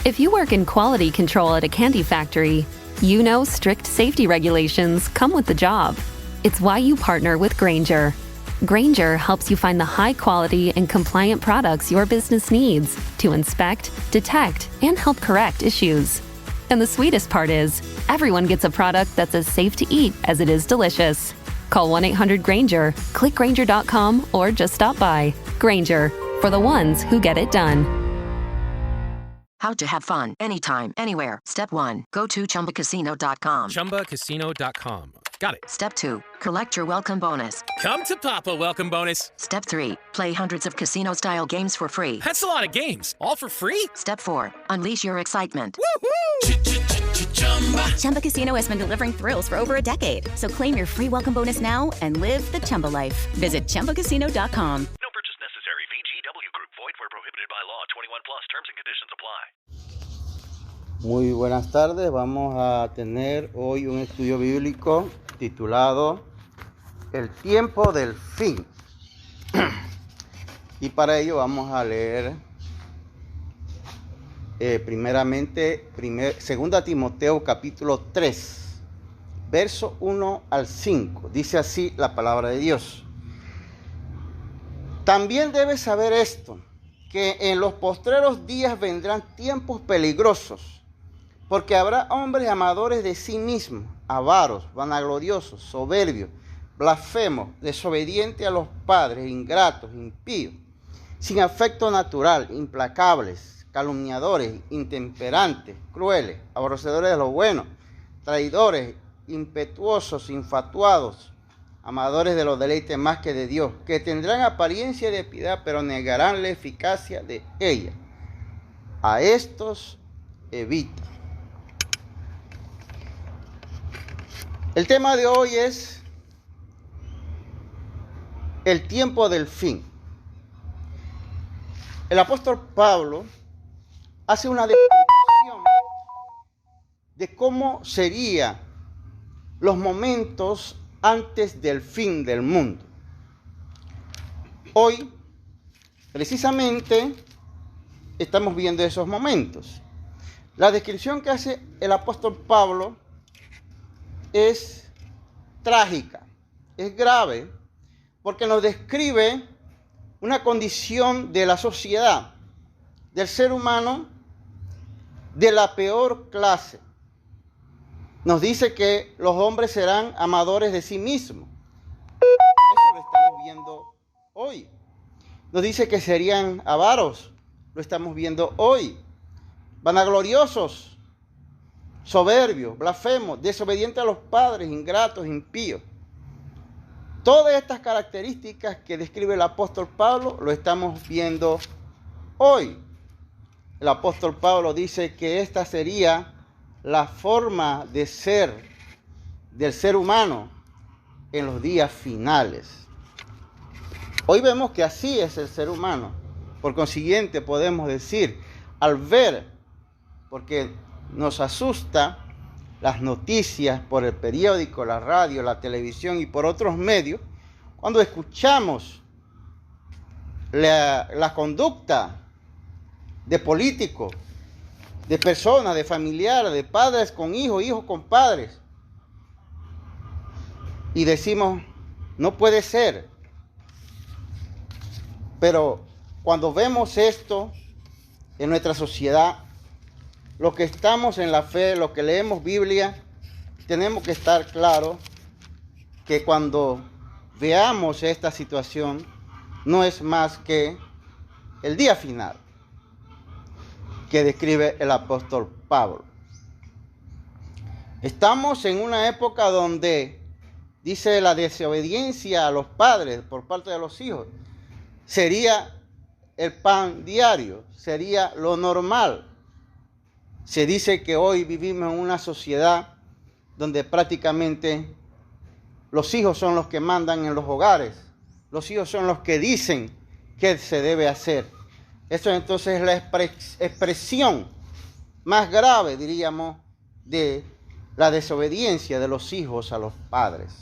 If you work in quality control at a candy factory, you know strict safety regulations come with the job. It's why you partner with Grainger. Grainger helps you find the high-quality and compliant products your business needs to inspect, detect, and help correct issues. And the sweetest part is, everyone gets a product that's as safe to eat as it is delicious. Call 1-800-GRAINGER, click Grainger.com, or just stop by. Grainger, for the ones who get it done. How to have fun anytime, anywhere. Step 1. Go to ChumbaCasino.com. ChumbaCasino.com. Got it. Step 2. Collect your welcome bonus. Come to Papa welcome bonus. Step 3. Play hundreds of casino-style games for free. That's a lot of games. All for free? Step 4. Unleash your excitement. Woohoo! Chumba Casino has been delivering thrills for over a decade. So claim your free welcome bonus now and live the Chumba life. Visit ChumbaCasino.com. No purchase necessary. VGW Group. Void where prohibited by law. 21 plus. Terms and conditions apply. Muy buenas tardes. Vamos a tener hoy un estudio bíblico titulado El tiempo del fin. Y para ello vamos a leer primeramente 2 Timoteo capítulo 3, verso 1 al 5. Dice así la palabra de Dios. También debes saber esto, que en los postreros días vendrán tiempos peligrosos, porque habrá hombres amadores de sí mismos, avaros, vanagloriosos, soberbios, blasfemos, desobedientes a los padres, ingratos, impíos, sin afecto natural, implacables, calumniadores, intemperantes, crueles, aborrecedores de lo bueno, traidores, impetuosos, infatuados, amadores de los deleites más que de Dios, que tendrán apariencia de piedad, pero negarán la eficacia de ella. A estos evita. El tema de hoy es el tiempo del fin. El apóstol Pablo hace una descripción de cómo serían los momentos antes del fin del mundo. Hoy, precisamente, estamos viendo esos momentos. La descripción que hace el apóstol Pablo es trágica, es grave, porque nos describe una condición de la sociedad, del ser humano, de la peor clase. Nos dice que los hombres serán amadores de sí mismos. Eso lo estamos viendo hoy. Nos dice que serían avaros. Lo estamos viendo hoy. Vanagloriosos, soberbios, blasfemos, desobedientes a los padres, ingratos, impíos. Todas estas características que describe el apóstol Pablo lo estamos viendo hoy. El apóstol Pablo dice que esta sería la forma de ser del ser humano en los días finales. Hoy vemos que así es el ser humano. Por consiguiente, podemos decir, al ver, porque nos asusta las noticias por el periódico, la radio, la televisión y por otros medios, cuando escuchamos la conducta de políticos, de personas, de familiares, de padres con hijos, hijos con padres, y decimos, no puede ser. Pero cuando vemos esto en nuestra sociedad, los que estamos en la fe, los que leemos Biblia, tenemos que estar claros que cuando veamos esta situación, no es más que el día final que describe el apóstol Pablo. Estamos en una época donde, dice, la desobediencia a los padres por parte de los hijos sería el pan diario, sería lo normal. Se dice que hoy vivimos en una sociedad donde prácticamente los hijos son los que mandan en los hogares. Los hijos son los que dicen qué se debe hacer. Eso entonces es la expresión más grave, diríamos, de la desobediencia de los hijos a los padres.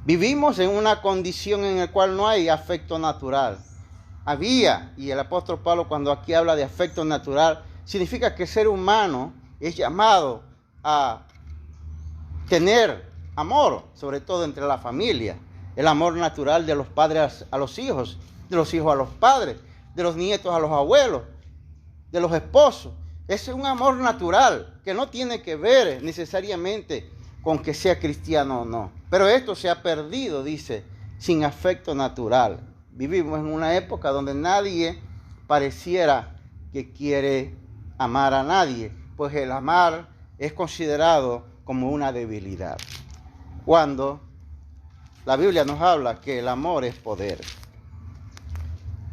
Vivimos en una condición en la cual no hay afecto natural. había, y el apóstol Pablo cuando aquí habla de afecto natural, significa que el ser humano es llamado a tener amor, sobre todo entre la familia, el amor natural de los padres a los hijos, de los hijos a los padres, de los nietos a los abuelos, de los esposos. Ese es un amor natural que no tiene que ver necesariamente con que sea cristiano o no. Pero esto se ha perdido, dice, sin afecto natural. Vivimos en una época donde nadie pareciera que quiere amar a nadie, pues el amar es considerado como una debilidad. Cuando la Biblia nos habla que el amor es poder.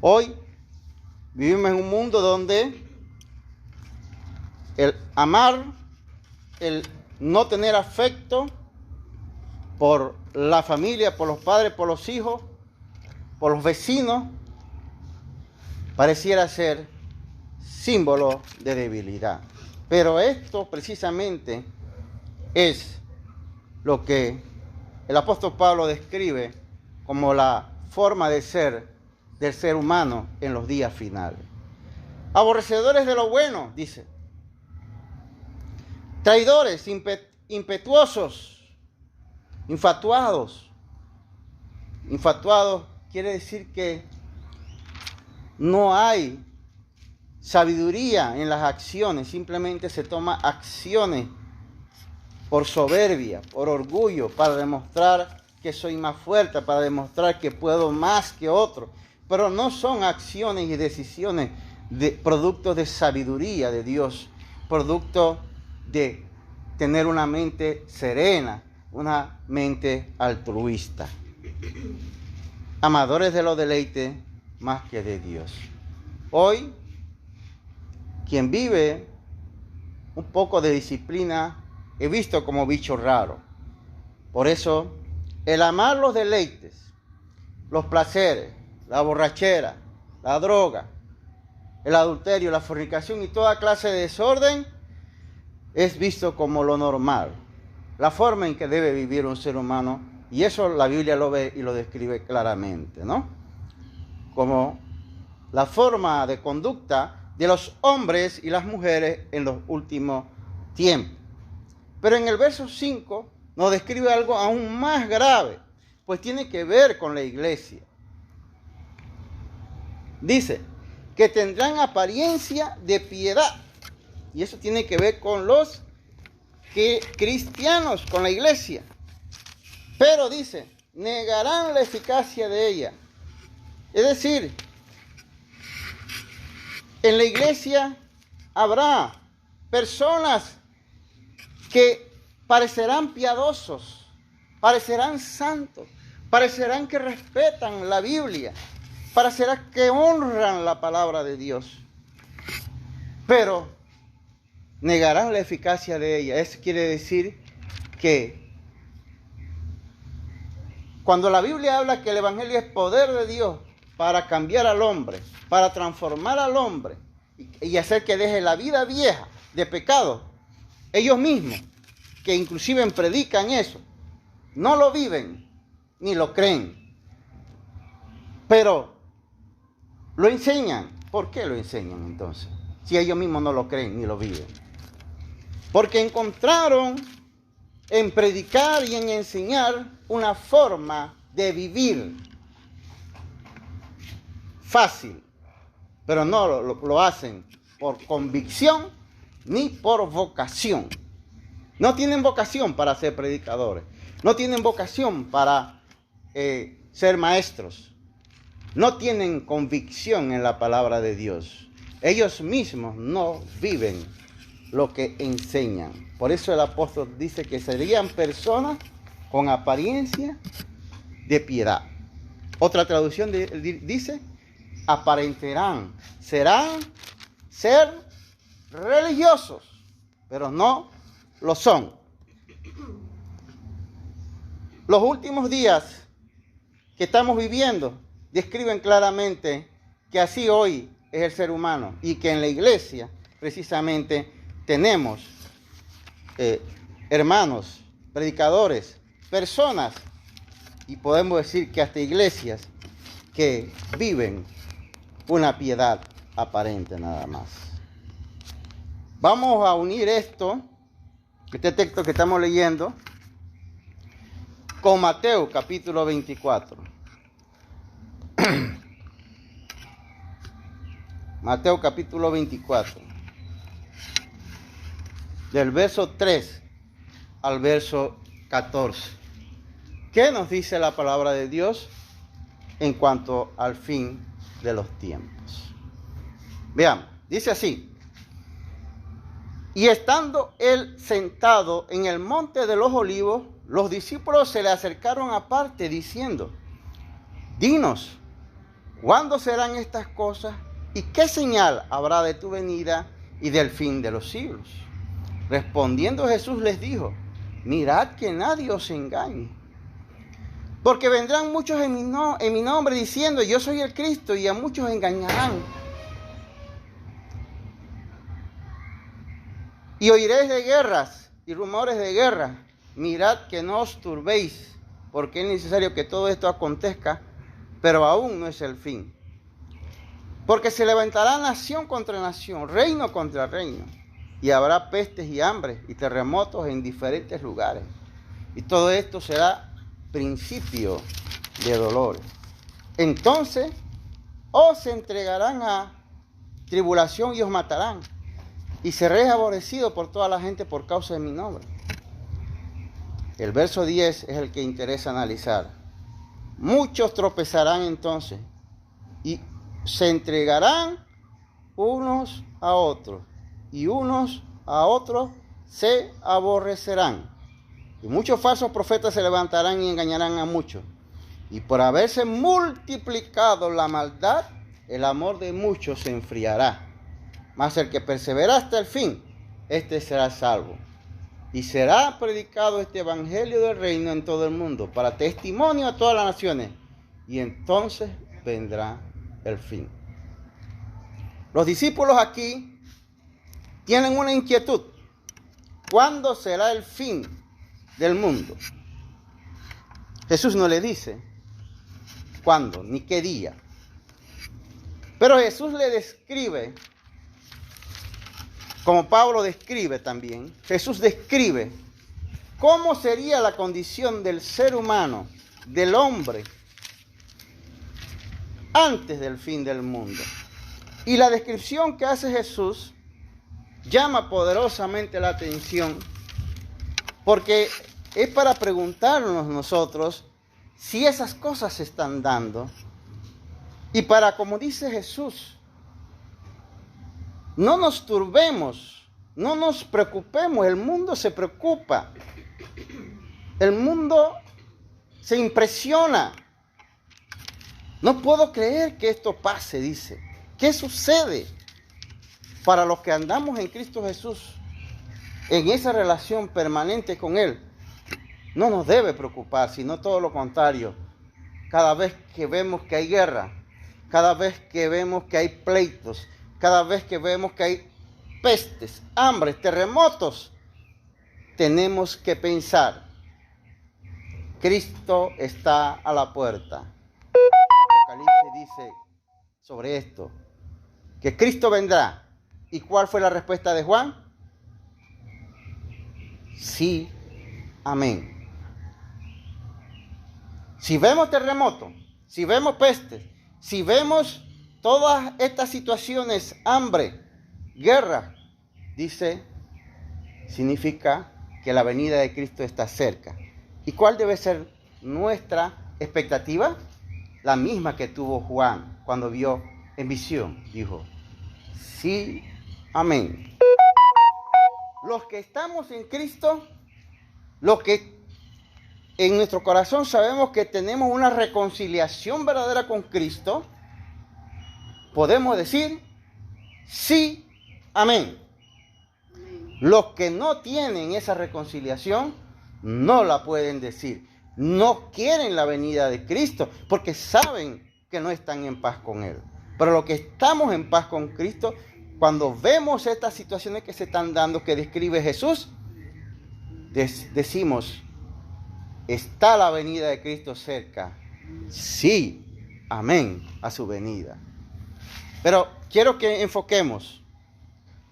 Hoy vivimos en un mundo donde el amar, el no tener afecto por la familia, por los padres, por los hijos, por los vecinos, pareciera ser símbolo de debilidad. Pero esto precisamente es lo que el apóstol Pablo describe como la forma de ser del ser humano en los días finales. Aborrecedores de lo bueno, dice. Traidores, impetuosos, infatuados. Infatuados quiere decir que no hay sabiduría en las acciones, simplemente se toma acciones por soberbia, por orgullo, para demostrar que soy más fuerte, para demostrar que puedo más que otro. Pero no son acciones y decisiones de productos de sabiduría de Dios, producto de tener una mente serena, una mente altruista. Amadores de los deleites más que de Dios. Hoy, quien vive un poco de disciplina, he visto como bicho raro. Por eso, el amar los deleites, los placeres, la borrachera, la droga, el adulterio, la fornicación y toda clase de desorden, es visto como lo normal, la forma en que debe vivir un ser humano, y eso la Biblia lo ve y lo describe claramente, ¿no? Como la forma de conducta de los hombres y las mujeres en los últimos tiempos. Pero en el verso 5 nos describe algo aún más grave, pues tiene que ver con la iglesia. Dice que tendrán apariencia de piedad. Y eso tiene que ver con los cristianos, con la iglesia. Pero dice, negarán la eficacia de ella. Es decir, en la iglesia habrá personas que parecerán piadosos, parecerán santos, parecerán que respetan la Biblia, parecerá que honran la palabra de Dios. Pero negarán la eficacia de ella. Eso quiere decir que cuando la Biblia habla que el Evangelio es poder de Dios para cambiar al hombre, para transformar al hombre y hacer que deje la vida vieja de pecado, ellos mismos, que inclusive predican eso, no lo viven ni lo creen, pero lo enseñan. ¿Por qué lo enseñan entonces? Si ellos mismos no lo creen ni lo viven. Porque encontraron en predicar y en enseñar una forma de vivir fácil, pero no lo hacen por convicción ni por vocación. No tienen vocación para ser predicadores, no tienen vocación para ser maestros, no tienen convicción en la palabra de Dios. Ellos mismos no viven lo que enseñan. Por eso el apóstol dice que serían personas con apariencia de piedad. Otra traducción dice, aparentarán, serán ser religiosos, pero no lo son. Los últimos días que estamos viviendo describen claramente que así hoy es el ser humano y que en la iglesia precisamente tenemos hermanos, predicadores, personas, y podemos decir que hasta iglesias que viven una piedad aparente nada más. Vamos a unir este texto que estamos leyendo, con Mateo capítulo 24. Mateo capítulo 24, del verso 3 al verso 14. ¿Qué nos dice la palabra de Dios en cuanto al fin de los tiempos? Veamos, dice así: y estando él sentado en el monte de los olivos, los discípulos se le acercaron aparte diciendo: dinos, ¿cuándo serán estas cosas? ¿Y qué señal habrá de tu venida y del fin de los siglos? Respondiendo Jesús les dijo: mirad que nadie os engañe. Porque vendrán muchos en mi nombre diciendo: yo soy el Cristo, y a muchos engañarán. Y oiréis de guerras y rumores de guerra. Mirad que no os turbéis, porque es necesario que todo esto acontezca, pero aún no es el fin. Porque se levantará nación contra nación, reino contra reino, y habrá pestes y hambres y terremotos en diferentes lugares. Y todo esto será principio de dolores. Entonces os entregarán a tribulación y os matarán, y seréis aborrecidos por toda la gente por causa de mi nombre. El verso 10 es el que interesa analizar. Muchos tropezarán entonces y se entregarán unos a otros, y unos a otros se aborrecerán. Y muchos falsos profetas se levantarán y engañarán a muchos. Y por haberse multiplicado la maldad, el amor de muchos se enfriará. Mas el que persevera hasta el fin, este será salvo. Y será predicado este evangelio del reino en todo el mundo, para testimonio a todas las naciones. Y entonces vendrá el fin. Los discípulos aquí tienen una inquietud. ¿Cuándo será el fin del mundo? Jesús no le dice cuándo ni qué día. Pero Jesús le describe, como Pablo describe también, Jesús describe cómo sería la condición del ser humano, del hombre, antes del fin del mundo. Y la descripción que hace Jesús llama poderosamente la atención, porque es para preguntarnos nosotros si esas cosas se están dando, y para, como dice Jesús, no nos turbemos, no nos preocupemos. El mundo se preocupa, el mundo se impresiona. No puedo creer que esto pase, dice. ¿Qué sucede? Para los que andamos en Cristo Jesús, en esa relación permanente con Él, no nos debe preocupar, sino todo lo contrario. Cada vez que vemos que hay guerra, cada vez que vemos que hay pleitos, cada vez que vemos que hay pestes, hambres, terremotos, tenemos que pensar: Cristo está a la puerta. Apocalipsis dice sobre esto, que Cristo vendrá. ¿Y cuál fue la respuesta de Juan? Sí, amén. Si vemos terremotos, si vemos pestes, si vemos todas estas situaciones, hambre, guerra, dice, significa que la venida de Cristo está cerca. ¿Y cuál debe ser nuestra expectativa? La misma que tuvo Juan cuando vio en visión. Dijo, sí, amén. Los que estamos en Cristo, los que en nuestro corazón sabemos que tenemos una reconciliación verdadera con Cristo, podemos decir, sí, amén. Los que no tienen esa reconciliación, no la pueden decir. No quieren la venida de Cristo porque saben que no están en paz con Él. Pero los que estamos en paz con Cristo, cuando vemos estas situaciones que se están dando, que describe Jesús, decimos, ¿está la venida de Cristo cerca? Sí, amén, a su venida. Pero quiero que enfoquemos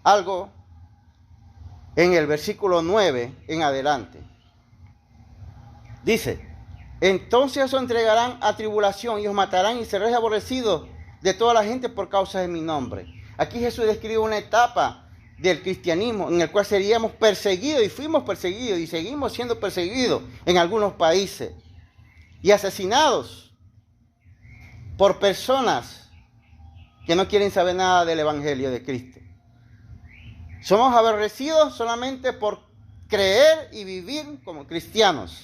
algo en el versículo 9 en adelante. Dice, entonces os entregarán a tribulación y os matarán y seréis aborrecidos de toda la gente por causa de mi nombre. Aquí Jesús describe una etapa del cristianismo en el cual seríamos perseguidos y fuimos perseguidos y seguimos siendo perseguidos en algunos países y asesinados por personas que no quieren saber nada del Evangelio de Cristo. Somos aborrecidos solamente por creer y vivir como cristianos.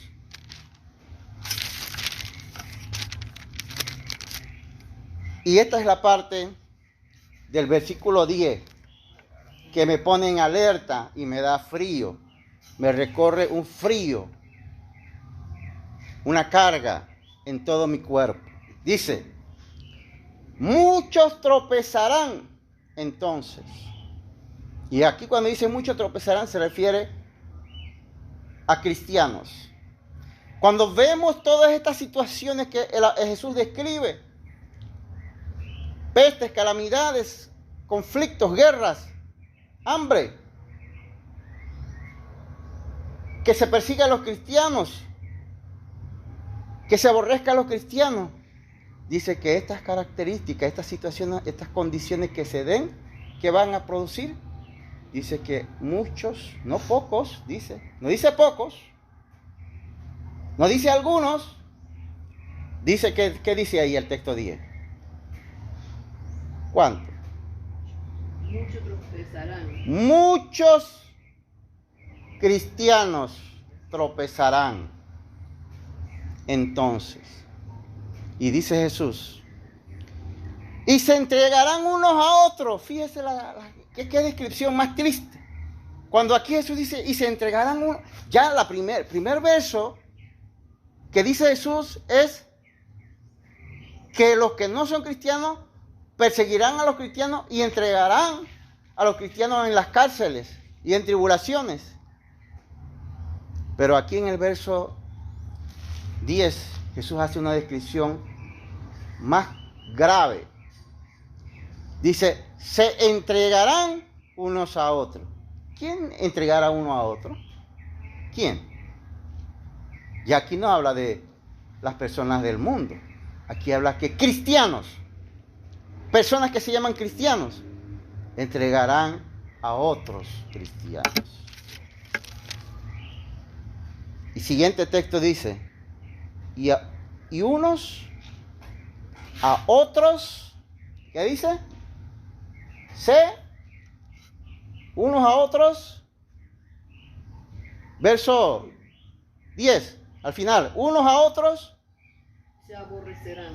Y esta es la parte del versículo 10 que me pone en alerta y me da frío. Me recorre un frío, una carga en todo mi cuerpo. Dice, muchos tropezarán entonces. Y aquí cuando dice muchos tropezarán se refiere a cristianos. Cuando vemos todas estas situaciones que Jesús describe, pestes, calamidades, conflictos, guerras, hambre, que se persiga a los cristianos, que se aborrezca a los cristianos, dice que estas características, estas situaciones, estas condiciones que se den, que van a producir, dice que muchos, no pocos, dice, no dice pocos, no dice algunos, dice que, ¿qué dice ahí el texto 10? ¿Cuánto? Muchos tropezarán. Muchos cristianos tropezarán. Entonces, y dice Jesús, y se entregarán unos a otros. Fíjese qué descripción más triste. Cuando aquí Jesús dice, y se entregarán unos, ya la primer verso que dice Jesús es que los que no son cristianos perseguirán a los cristianos y entregarán a los cristianos en las cárceles y en tribulaciones. Pero aquí en el verso 10, Jesús hace una descripción más grave. Dice, se entregarán unos a otros. ¿Quién entregará uno a otro? ¿Quién? Y aquí no habla de las personas del mundo. Aquí habla que cristianos, personas que se llaman cristianos, entregarán a otros cristianos. Y siguiente texto dice, y unos a otros, ¿qué dice? Unos a otros, verso 10, al final, unos a otros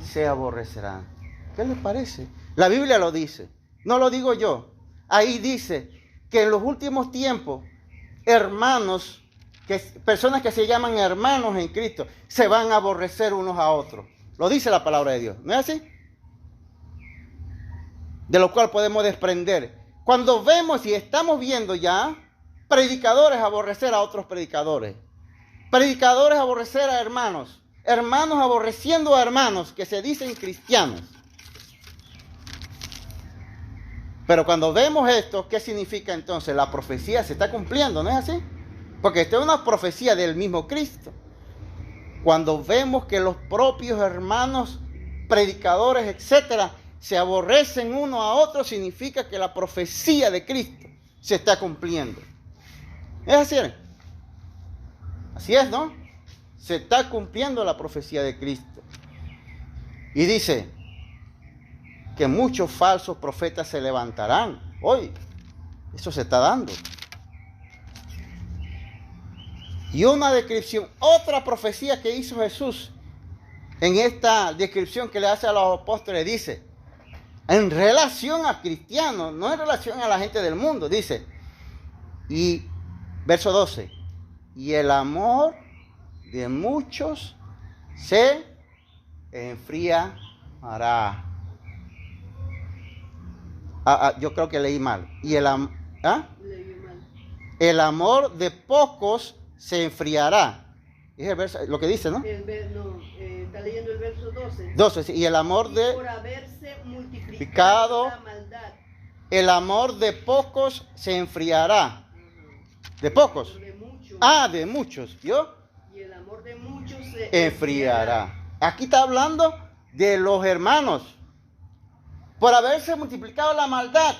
se aborrecerán. ¿Qué les parece? La Biblia lo dice, no lo digo yo. Ahí dice que en los últimos tiempos, hermanos, personas que se llaman hermanos en Cristo, se van a aborrecer unos a otros. Lo dice la palabra de Dios, ¿no es así? De lo cual podemos desprender. Cuando vemos y estamos viendo ya predicadores aborrecer a otros predicadores, predicadores aborrecer a hermanos, hermanos aborreciendo a hermanos que se dicen cristianos. Pero cuando vemos esto, ¿qué significa entonces? La profecía se está cumpliendo, ¿no es así? Porque esta es una profecía del mismo Cristo. Cuando vemos que los propios hermanos, predicadores, etcétera, se aborrecen uno a otro, significa que la profecía de Cristo se está cumpliendo. ¿Es así? Así es, ¿no? Se está cumpliendo la profecía de Cristo. Y dice que muchos falsos profetas se levantarán. Hoy, eso se está dando. Y una descripción, otra profecía que hizo Jesús en esta descripción que le hace a los apóstoles, dice, en relación a cristianos, no en relación a la gente del mundo, dice, y verso 12, y el amor de muchos se enfriará. Yo creo que leí mal. Y el amor de pocos se enfriará. Es el verso, lo que dice, ¿no? Está leyendo el verso 12. 12, y el amor de... Por haberse multiplicado multiplicado la maldad el amor de pocos se enfriará. ¿De pocos? de muchos, De muchos. ¿Yo? y el amor de muchos se Enfriará. Aquí está hablando de los hermanos. Por haberse multiplicado la maldad,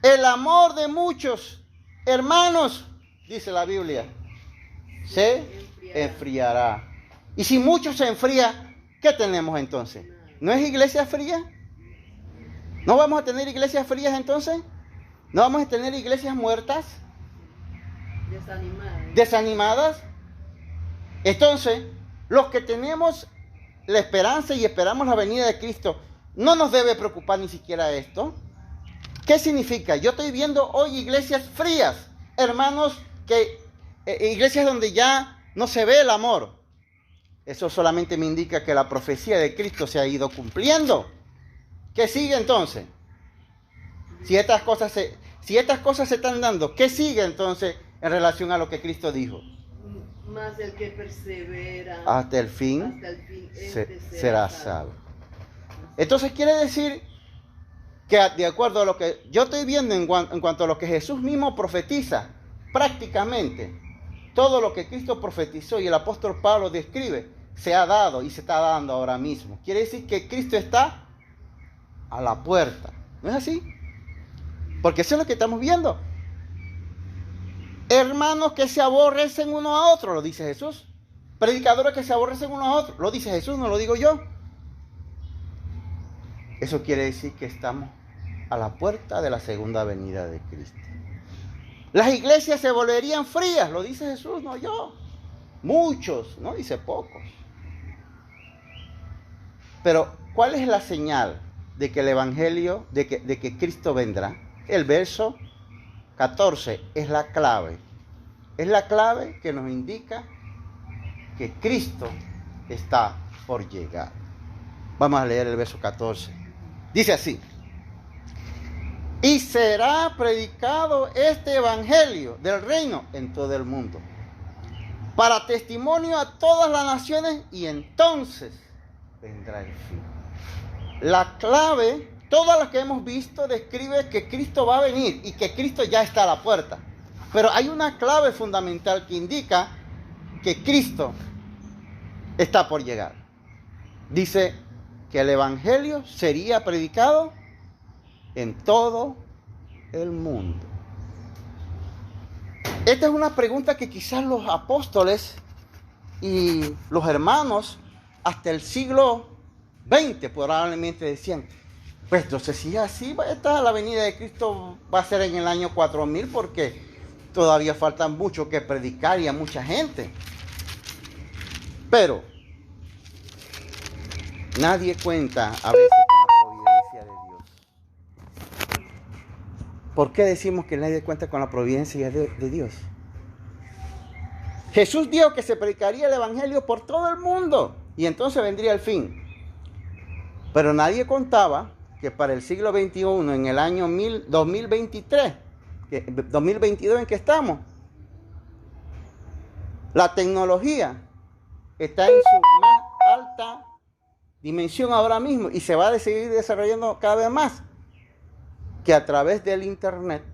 el amor de muchos hermanos, dice la Biblia, se enfriará. Y si mucho se enfría, ¿qué tenemos entonces? ¿No es iglesia fría? ¿No vamos a tener iglesias frías entonces? ¿No vamos a tener iglesias muertas? Desanimadas. Entonces, los que tenemos la esperanza y esperamos la venida de Cristo, no nos debe preocupar ni siquiera esto. ¿Qué significa? Yo estoy viendo hoy iglesias frías, hermanos, iglesias donde ya no se ve el amor. Eso solamente me indica que la profecía de Cristo se ha ido cumpliendo. ¿Qué sigue entonces? Si estas cosas se están dando, ¿qué sigue entonces en relación a lo que Cristo dijo? Más el que persevera Hasta el fin, será salvo. Entonces quiere decir que de acuerdo a lo que yo estoy viendo en cuanto a lo que Jesús mismo profetiza, prácticamente todo lo que Cristo profetizó y el apóstol Pablo describe, se ha dado y se está dando ahora mismo. Quiere decir que Cristo está a la puerta. ¿No es así? Porque eso es lo que estamos viendo. Hermanos que se aborrecen uno a otro, lo dice Jesús. Predicadores que se aborrecen uno a otro, lo dice Jesús, no lo digo yo. Eso quiere decir que estamos a la puerta de la segunda venida de Cristo. Las iglesias se volverían frías, lo dice Jesús, no yo. Muchos, no dice pocos. Pero, ¿cuál es la señal de que el evangelio, de que Cristo vendrá? El verso 14 es la clave. Es la clave que nos indica que Cristo está por llegar. Vamos a leer el verso 14. Dice así: y será predicado este evangelio del reino en todo el mundo, para testimonio a todas las naciones, y entonces vendrá el fin. La clave, todas las que hemos visto, describe que Cristo va a venir y que Cristo ya está a la puerta. Pero hay una clave fundamental que indica que Cristo está por llegar. Dice que el evangelio sería predicado en todo el mundo. Esta es una pregunta que quizás los apóstoles y los hermanos hasta el siglo XX probablemente decían: pues entonces si así va a estar la venida de Cristo, va a ser en el año 4000, porque todavía falta mucho que predicar y a mucha gente. Pero nadie cuenta a veces con la providencia de Dios. ¿Por qué decimos que nadie cuenta con la providencia de Dios? Jesús dijo que se predicaría el evangelio por todo el mundo y entonces vendría el fin. Pero nadie contaba que para el siglo XXI, en el año 2023, 2022 en que estamos, la tecnología está en su más alta dimensión ahora mismo y se va a seguir desarrollando cada vez más, que a través del internet,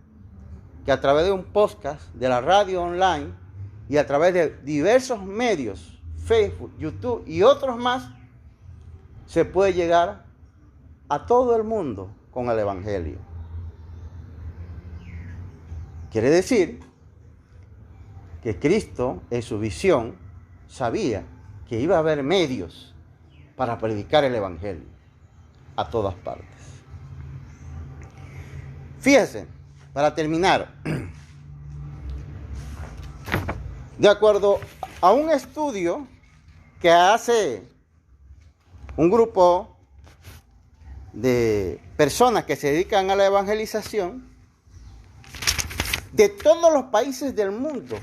que a través de un podcast, de la radio online y a través de diversos medios, Facebook, YouTube y otros más, se puede llegar a todo el mundo con el evangelio. Quiere decir que Cristo, en su visión, sabía que iba a haber medios para predicar el evangelio a todas partes. Fíjense, para terminar, de acuerdo a un estudio que hace un grupo de personas que se dedican a la evangelización, de todos los países del mundo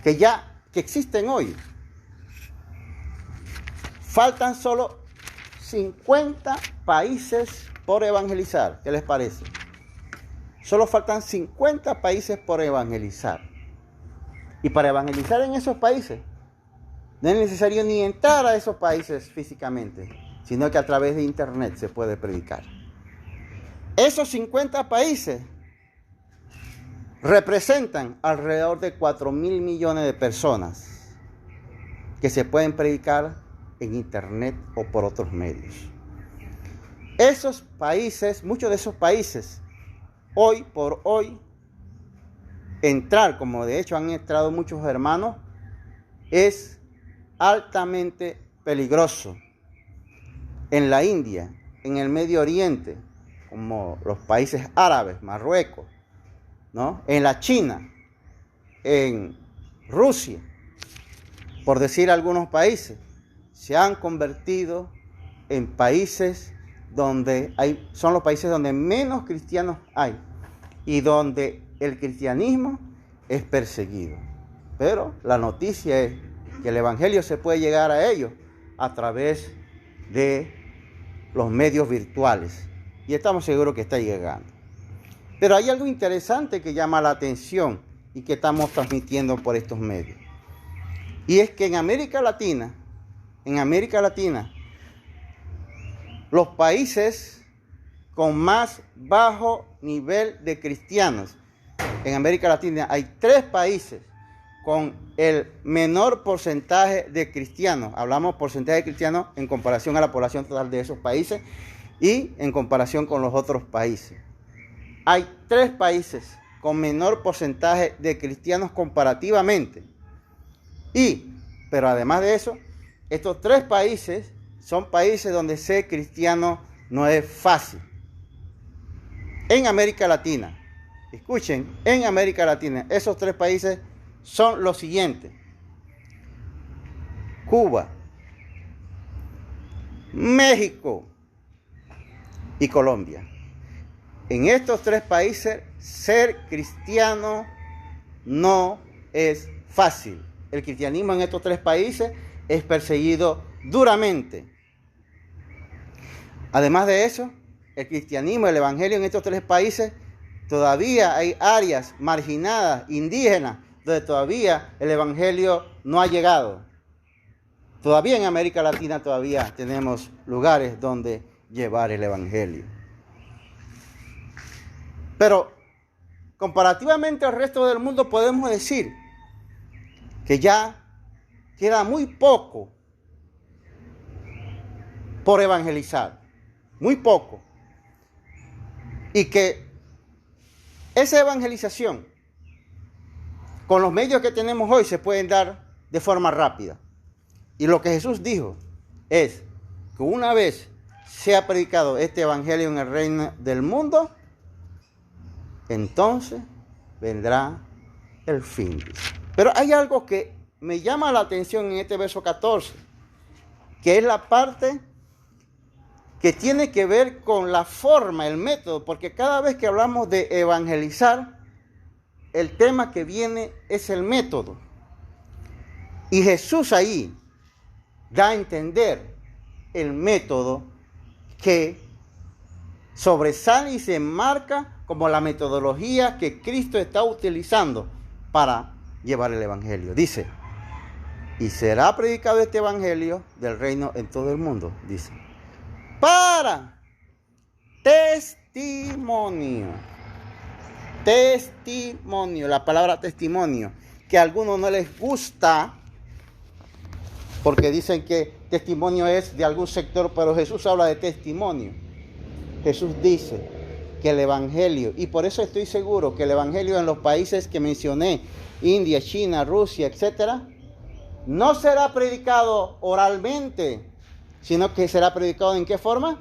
que existen hoy, faltan solo 50 países por evangelizar. ¿Qué les parece? Solo faltan 50 países por evangelizar. Y para evangelizar en esos países, no es necesario ni entrar a esos países físicamente. sino que a través de internet se puede predicar. Esos 50 países representan alrededor de 4.000 millones de personas que se pueden predicar en internet o por otros medios. Esos países, muchos de esos países, hoy por hoy, entrar, como de hecho han entrado muchos hermanos, es altamente peligroso. En la India, en el Medio Oriente, como los países árabes, Marruecos, ¿no? En la China, en Rusia, por decir algunos países, se han convertido en países donde son los países donde menos cristianos hay y donde el cristianismo es perseguido. Pero la noticia es que el evangelio se puede llegar a ellos a través de los medios virtuales. Y estamos seguros que está llegando. Pero hay algo interesante que llama la atención y que estamos transmitiendo por estos medios. Y es que en América Latina, los países con más bajo nivel de cristianos, en América Latina hay 3 países con el menor porcentaje de cristianos. Hablamos porcentaje de cristianos en comparación a la población total de esos países y en comparación con los otros países. Hay 3 países con menor porcentaje de cristianos comparativamente. Pero además de eso, estos 3 países son países donde ser cristiano no es fácil. En América Latina, escuchen, en América Latina, esos 3 países son los siguientes: Cuba, México y Colombia. En estos 3 países, ser cristiano no es fácil. El cristianismo en estos 3 países es perseguido duramente. Además de eso, el cristianismo, el evangelio en estos 3 países, todavía hay áreas marginadas, indígenas, donde todavía el evangelio no ha llegado. Todavía en América Latina todavía tenemos lugares donde llevar el evangelio. Pero comparativamente al resto del mundo podemos decir que ya queda muy poco por evangelizar, muy poco. Y que esa evangelización con los medios que tenemos hoy se pueden dar de forma rápida. Y lo que Jesús dijo es que una vez sea predicado este evangelio en el reino del mundo, entonces vendrá el fin. Pero hay algo que me llama la atención en este verso 14, que es la parte que tiene que ver con la forma, el método, porque cada vez que hablamos de evangelizar, el tema que viene es el método. Y Jesús ahí da a entender el método que sobresale y se enmarca como la metodología que Cristo está utilizando para llevar el evangelio. Dice, y será predicado este evangelio del reino en todo el mundo, dice, para testimonio. Testimonio, la palabra testimonio, que a algunos no les gusta, porque dicen que testimonio es de algún sector, pero Jesús habla de testimonio. Jesús dice que el evangelio, y por eso estoy seguro que el evangelio en los países que mencioné, India, China, Rusia, etcétera, no será predicado oralmente, sino que será predicado ¿en qué forma?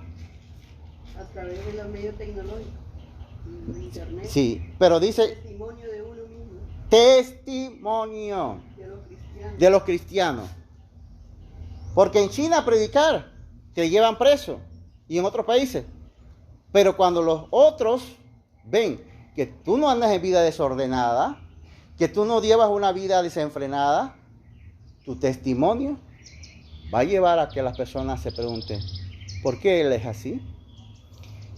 A través de los medios tecnológicos, internet. Sí, pero dice Testimonio de uno mismo, testimonio de los cristianos. Porque en China predicar te llevan preso y en otros países. Pero cuando los otros ven que tú no andas en vida desordenada, que tú no llevas una vida desenfrenada, tu testimonio va a llevar a que las personas se pregunten, ¿por qué él es así?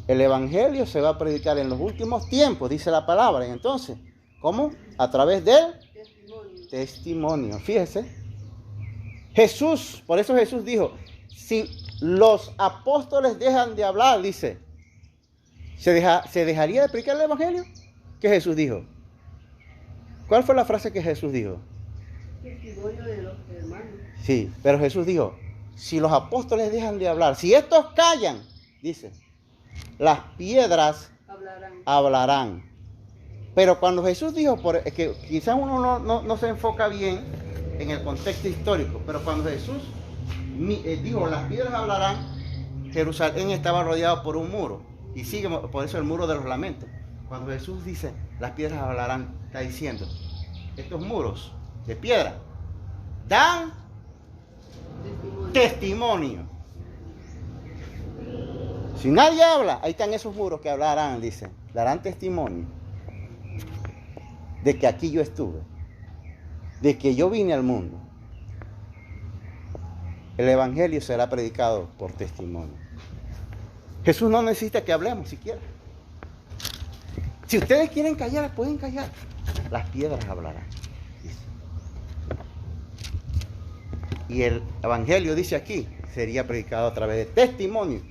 El evangelio se va a predicar en los últimos tiempos, dice la palabra. Y entonces, ¿cómo? A través del testimonio. Fíjese. Jesús, por eso Jesús dijo, si los apóstoles dejan de hablar, dice, ¿se dejaría de predicar el evangelio? ¿Qué Jesús dijo? ¿Cuál fue la frase que Jesús dijo? Testimonio de los hermanos. Sí, pero Jesús dijo, si los apóstoles dejan de hablar, si estos callan, dice, las piedras hablarán. Pero cuando Jesús dijo, es que quizás uno no se enfoca bien en el contexto histórico, pero cuando Jesús dijo, las piedras hablarán, Jerusalén estaba rodeado por un muro, y sigue por eso el muro de los lamentos. Cuando Jesús dice, las piedras hablarán, está diciendo, estos muros de piedra dan testimonio. Si nadie habla, ahí están esos muros que hablarán, dice, darán testimonio de que aquí yo estuve, de que yo vine al mundo. El evangelio será predicado por testimonio. Jesús no necesita que hablemos siquiera. Si ustedes quieren callar, pueden callar. Las piedras hablarán, dice. Y el evangelio, dice aquí, sería predicado a través de testimonio.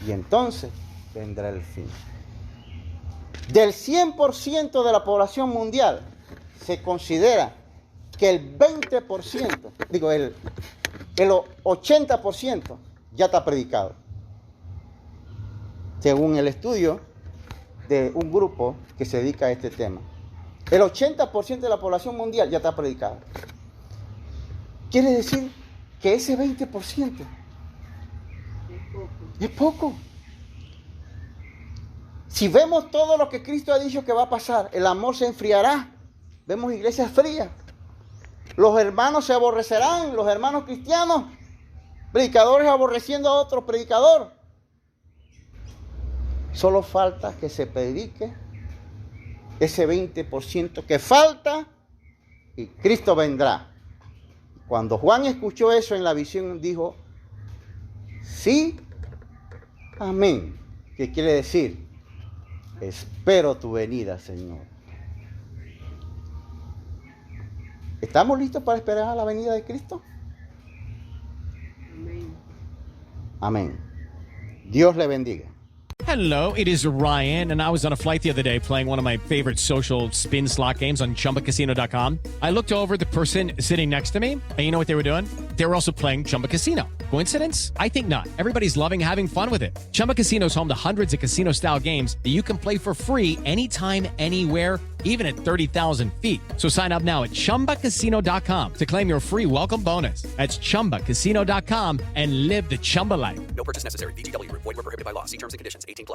Y entonces vendrá el fin. Del 100% de la población mundial, se considera que el 20%, el 80% ya está predicado. Según el estudio de un grupo que se dedica a este tema. El 80% de la población mundial ya está predicado. Quiere decir que ese 20% es poco. Si vemos todo lo que Cristo ha dicho que va a pasar, el amor se enfriará. Vemos iglesias frías. Los hermanos se aborrecerán, los hermanos cristianos, predicadores aborreciendo a otro predicador. Solo falta que se predique ese 20% que falta y Cristo vendrá. Cuando Juan escuchó eso en la visión, dijo, sí, amén. ¿Qué quiere decir? Espero tu venida, Señor. ¿Estamos listos para esperar a la venida de Cristo? Amén. Amén. Dios le bendiga. Hello, it is Ryan, and I was on a flight the other day playing one of my favorite social spin slot games on ChumbaCasino.com. I looked over at the person sitting next to me, and you know what they were doing? They were also playing Chumba Casino. Coincidence? I think not. Everybody's loving having fun with it. Chumba Casino is home to hundreds of casino-style games that you can play for free anytime, anywhere, even at 30,000 feet. So sign up now at ChumbaCasino.com to claim your free welcome bonus. That's ChumbaCasino.com and live the Chumba life. No purchase necessary. VGW Group. Void where prohibited by law. See terms and conditions. 18+.